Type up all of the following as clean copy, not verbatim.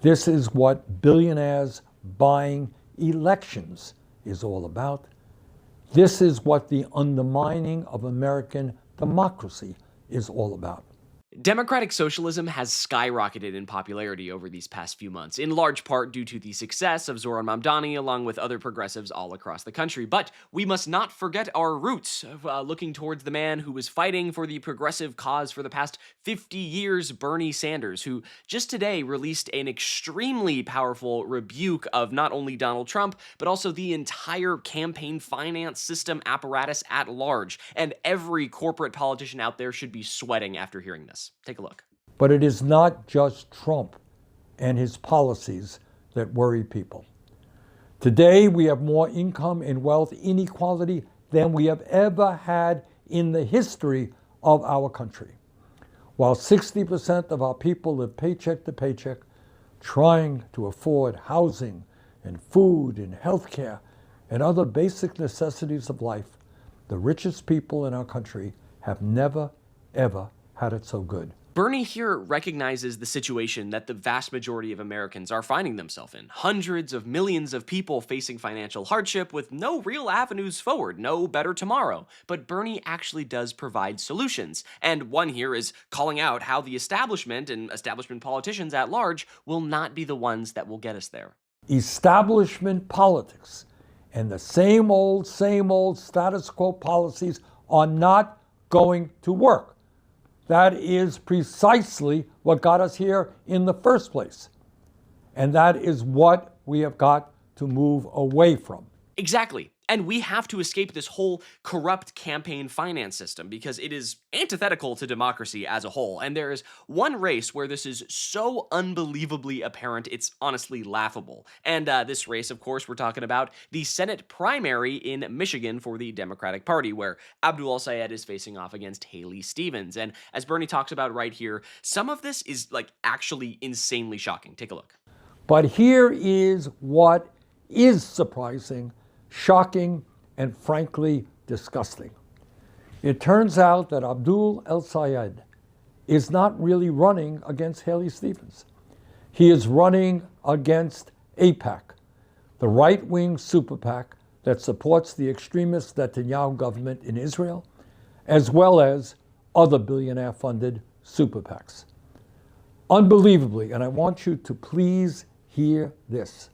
This is what billionaires buying elections is all about. This is what the undermining of American democracy is all about. Democratic socialism has skyrocketed in popularity over these past few months, in large part due to the success of Zoran Mamdani along with other progressives all across the country. But we must not forget our roots, looking towards the man who was fighting for the progressive cause for the past 50 years, Bernie Sanders, who just today released an extremely powerful rebuke of not only Donald Trump, but also the entire campaign finance system apparatus at large. And every corporate politician out there should be sweating after hearing this. Take a look. But it is not just Trump and his policies that worry people. Today, we have more income and wealth inequality than we have ever had in the history of our country. While 60% of our people live paycheck to paycheck, trying to afford housing and food and health care and other basic necessities of life, the richest people in our country have never, ever had it so good. Bernie here recognizes the situation that the vast majority of Americans are finding themselves in. Hundreds of millions of people facing financial hardship with no real avenues forward, no better tomorrow. But Bernie actually does provide solutions. And one here is calling out how the establishment and establishment politicians at large will not be the ones that will get us there. Establishment politics and the same old status quo policies are not going to work. That is precisely what got us here in the first place. And that is what we have got to move away from. Exactly. And we have to escape this whole corrupt campaign finance system because it is antithetical to democracy as a whole. And there is one race where this is so unbelievably apparent, it's honestly laughable. And this race, of course, we're talking about the Senate primary in Michigan for the Democratic Party, where Abdul El-Sayed is facing off against Haley Stevens. And as Bernie talks about right here, some of this is actually insanely shocking. Take a look. But here is what is surprising, shocking, and frankly disgusting. It turns out that Abdul El-Sayed is not really running against Haley Stevens. He is running against AIPAC, the right-wing super PAC that supports the extremist Netanyahu government in Israel, as well as other billionaire-funded super PACs. Unbelievably, and I want you to please hear this,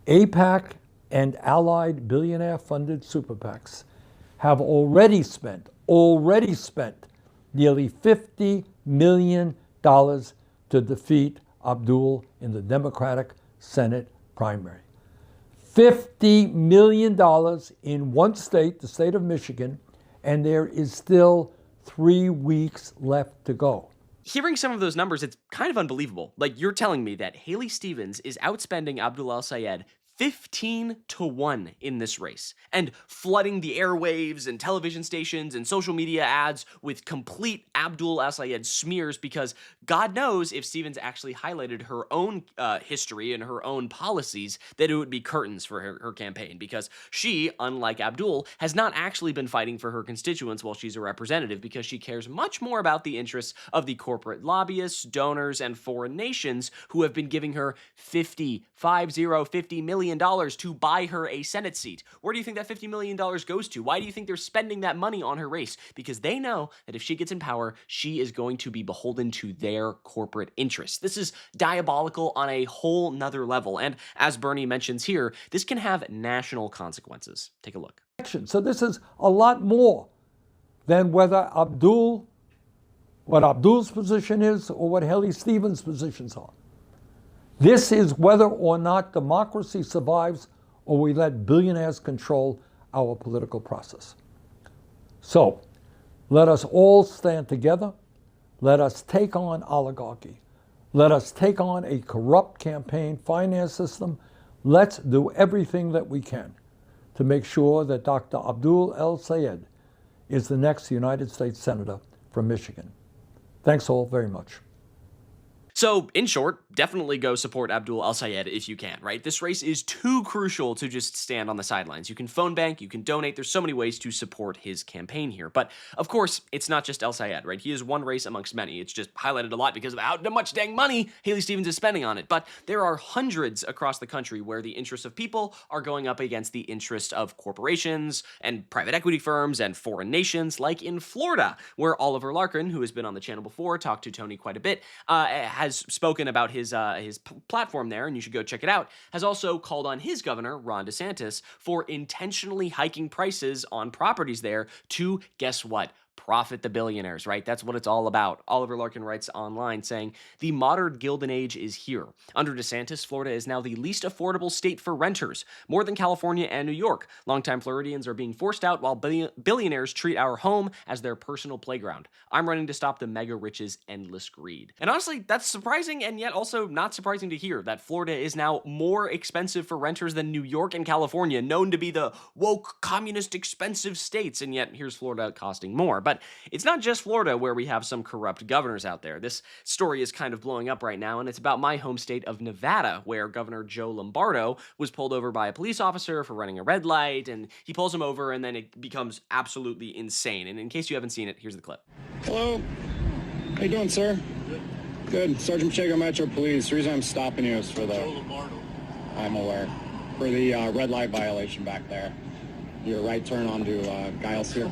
AIPAC and allied billionaire-funded super PACs have already spent nearly $50 million to defeat Abdul in the Democratic Senate primary. $50 million in one state, the state of Michigan, and there is still 3 weeks left to go. Hearing some of those numbers, it's kind of unbelievable. You're telling me that Haley Stevens is outspending Abdul El-Sayed 15-1 in this race, and flooding the airwaves and television stations and social media ads with complete Abdul El-Sayed smears because God knows if Stevens actually highlighted her own history and her own policies, that it would be curtains for her campaign, because she, unlike Abdul, has not actually been fighting for her constituents while she's a representative, because she cares much more about the interests of the corporate lobbyists, donors, and foreign nations who have been giving her $50 million to buy her a Senate seat. Where do you think that $50 million goes to? Why do you think they're spending that money on her race? Because they know that if she gets in power, she is going to be beholden to their corporate interests. This is diabolical on a whole nother level. And as Bernie mentions here, this can have national consequences. Take a look. So this is a lot more than what Abdul's position is or what Haley Stevens' positions are. This is whether or not democracy survives or we let billionaires control our political process. So let us all stand together. Let us take on oligarchy. Let us take on a corrupt campaign finance system. Let's do everything that we can to make sure that Dr. Abdul El-Sayed is the next United States Senator from Michigan. Thanks all very much. So, in short, definitely go support Abdul El-Sayed if you can, right? This race is too crucial to just stand on the sidelines. You can phone bank, you can donate. There's so many ways to support his campaign here. But of course, it's not just El-Sayed, right? He is one race amongst many. It's just highlighted a lot because of how much dang money Haley Stevens is spending on it. But there are hundreds across the country where the interests of people are going up against the interest of corporations and private equity firms and foreign nations, like in Florida, where Oliver Larkin, who has been on the channel before, talked to Tony quite a bit, has spoken about his platform there, and you should go check it out, has also called on his governor, Ron DeSantis, for intentionally hiking prices on properties there to, guess what? Profit the billionaires, right? That's what it's all about. Oliver Larkin writes online saying, the modern Gilded Age is here. Under DeSantis, Florida is now the least affordable state for renters, more than California and New York. Longtime Floridians are being forced out while billionaires treat our home as their personal playground. I'm running to stop the mega rich's endless greed. And honestly, that's surprising and yet also not surprising to hear that Florida is now more expensive for renters than New York and California, known to be the woke, communist, expensive states, and yet here's Florida costing more. But it's not just Florida where we have some corrupt governors out there. This story is kind of blowing up right now, and it's about my home state of Nevada, where Governor Joe Lombardo was pulled over by a police officer for running a red light, and he pulls him over, and then it becomes absolutely insane. And in case you haven't seen it, here's the clip. Hello. How you doing, sir? Good. Sergeant Pacheco, Metro Police. The reason I'm stopping you is for the... Joe Lombardo. I'm aware. For the red light violation back there. Your right turn onto Giles here.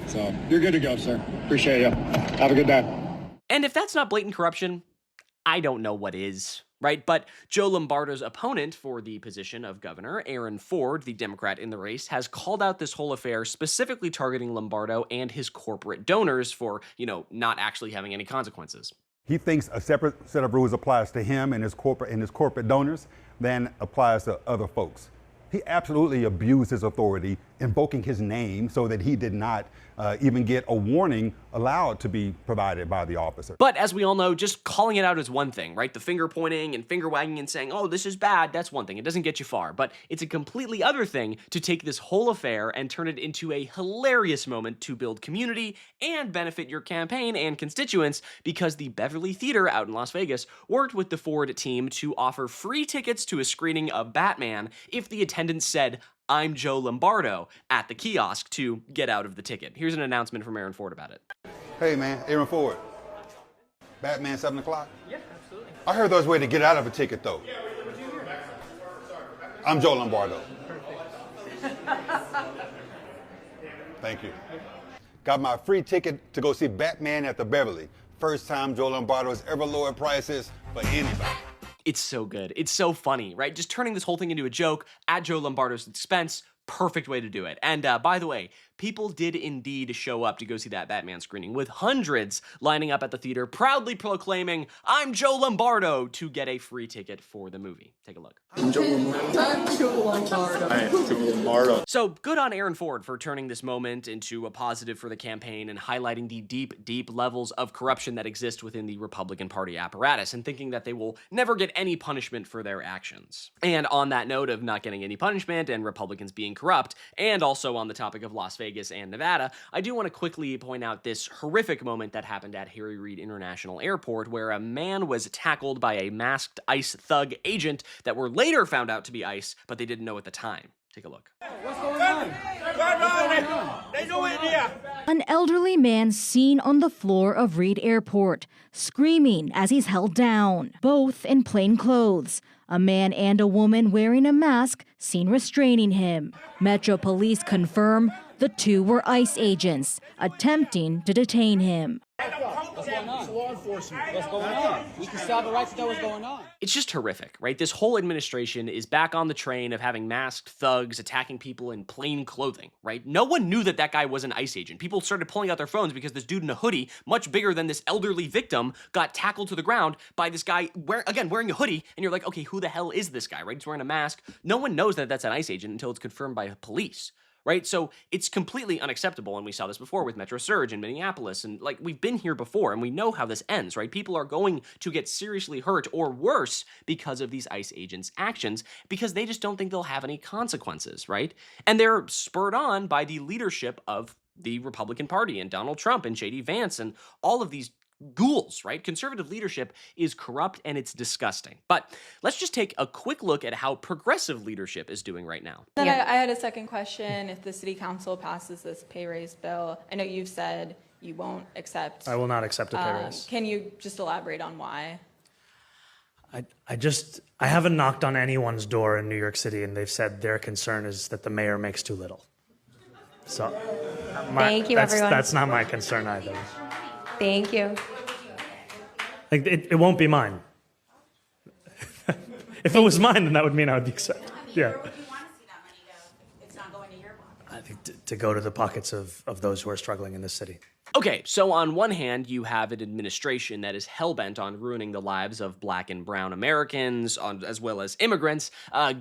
So you're good to go, sir. Appreciate you. Have a good day. And if that's not blatant corruption, I don't know what is, right? But Joe Lombardo's opponent for the position of governor, Aaron Ford, the Democrat in the race, has called out this whole affair specifically targeting Lombardo and his corporate donors for, not actually having any consequences. He thinks a separate set of rules applies to him and his corporate donors than applies to other folks. He absolutely abused his authority, invoking his name so that he did not even get a warning allowed to be provided by the officer. But as we all know, just calling it out is one thing, right? The finger pointing and finger wagging and saying, oh, this is bad, that's one thing. It doesn't get you far. But it's a completely other thing to take this whole affair and turn it into a hilarious moment to build community and benefit your campaign and constituents, because the Beverly Theater out in Las Vegas worked with the Ford team to offer free tickets to a screening of Batman if the attendant said, I'm Joe Lombardo, at the kiosk to get out of the ticket. Here's an announcement from Aaron Ford about it. Hey man, Aaron Ford. Batman 7 o'clock? Yeah, absolutely. I heard there's a way to get out of a ticket though. I'm Joe Lombardo. Thank you. Got my free ticket to go see Batman at the Beverly. First time Joe Lombardo has ever lowered prices for anybody. It's so good. It's so funny, right? Just turning this whole thing into a joke at Joe Lombardo's expense. Perfect way to do it. And by the way, people did indeed show up to go see that Batman screening, with hundreds lining up at the theater, proudly proclaiming, I'm Joe Lombardo, to get a free ticket for the movie. Take a look. I'm Joe Lombardo. I'm Joe Lombardo. I am Joe Lombardo. So good on Aaron Ford for turning this moment into a positive for the campaign and highlighting the deep, deep levels of corruption that exist within the Republican Party apparatus, and thinking that they will never get any punishment for their actions. And on that note of not getting any punishment and Republicans being corrupt, and also on the topic of Las Vegas and Nevada, I do want to quickly point out this horrific moment that happened at Harry Reid International Airport, where a man was tackled by a masked ICE thug agent that were later found out to be ICE, but they didn't know at the time. Take a look. What's going on? They know it here. An elderly man seen on the floor of Reid Airport, screaming as he's held down, both in plain clothes. A man and a woman wearing a mask seen restraining him. Metro Police confirm the two were ICE agents attempting to detain him. What's going on? It's law enforcement. What's going on? We can still have the right to know what's going on. It's just horrific, right? This whole administration is back on the train of having masked thugs attacking people in plain clothing, right? No one knew that that guy was an ICE agent. People started pulling out their phones because this dude in a hoodie, much bigger than this elderly victim, got tackled to the ground by this guy, wearing a hoodie, and you're like, okay, who the hell is this guy, right? He's wearing a mask. No one knows that that's an ICE agent until it's confirmed by police. Right? So it's completely unacceptable, and we saw this before with Metro Surge in Minneapolis, and we've been here before, and we know how this ends, right? People are going to get seriously hurt or worse because of these ICE agents' actions, because they just don't think they'll have any consequences, right? And they're spurred on by the leadership of the Republican Party and Donald Trump and J.D. Vance and all of these ghouls, right? Conservative leadership is corrupt and it's disgusting. But let's just take a quick look at how progressive leadership is doing right now. Then I had a second question. If the city council passes this pay raise bill, I know you've said you won't accept. I will not accept a pay raise. Can you just elaborate on why? I haven't knocked on anyone's door in New York City, and they've said their concern is that the mayor makes too little. So, Thank you, everyone. That's not my concern either. Thank you. Like it won't be mine. If it was mine, then that would mean I would be accepted. Yeah. Where would you want to see that money go if it's not going to your pocket? I think to go to the pockets of those who are struggling in this city. Okay, so on one hand, you have an administration that is hellbent on ruining the lives of Black and brown Americans, as well as immigrants,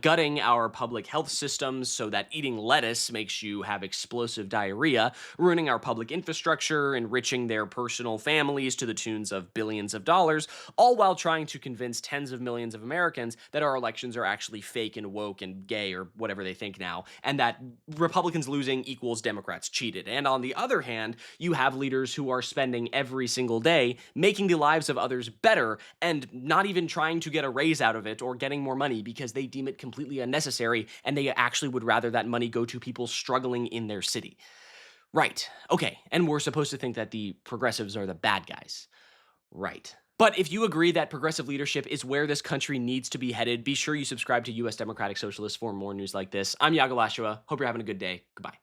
gutting our public health systems so that eating lettuce makes you have explosive diarrhea, ruining our public infrastructure, enriching their personal families to the tunes of billions of dollars, all while trying to convince tens of millions of Americans that our elections are actually fake and woke and gay or whatever they think now, and that Republicans losing equals Democrats cheated. And on the other hand, you have leaders who are spending every single day making the lives of others better and not even trying to get a raise out of it or getting more money because they deem it completely unnecessary and they actually would rather that money go to people struggling in their city. Right. Okay. And we're supposed to think that the progressives are the bad guys. Right. But if you agree that progressive leadership is where this country needs to be headed, be sure you subscribe to US Democratic Socialists for more news like this. I'm Iago Lashua. Hope you're having a good day. Goodbye.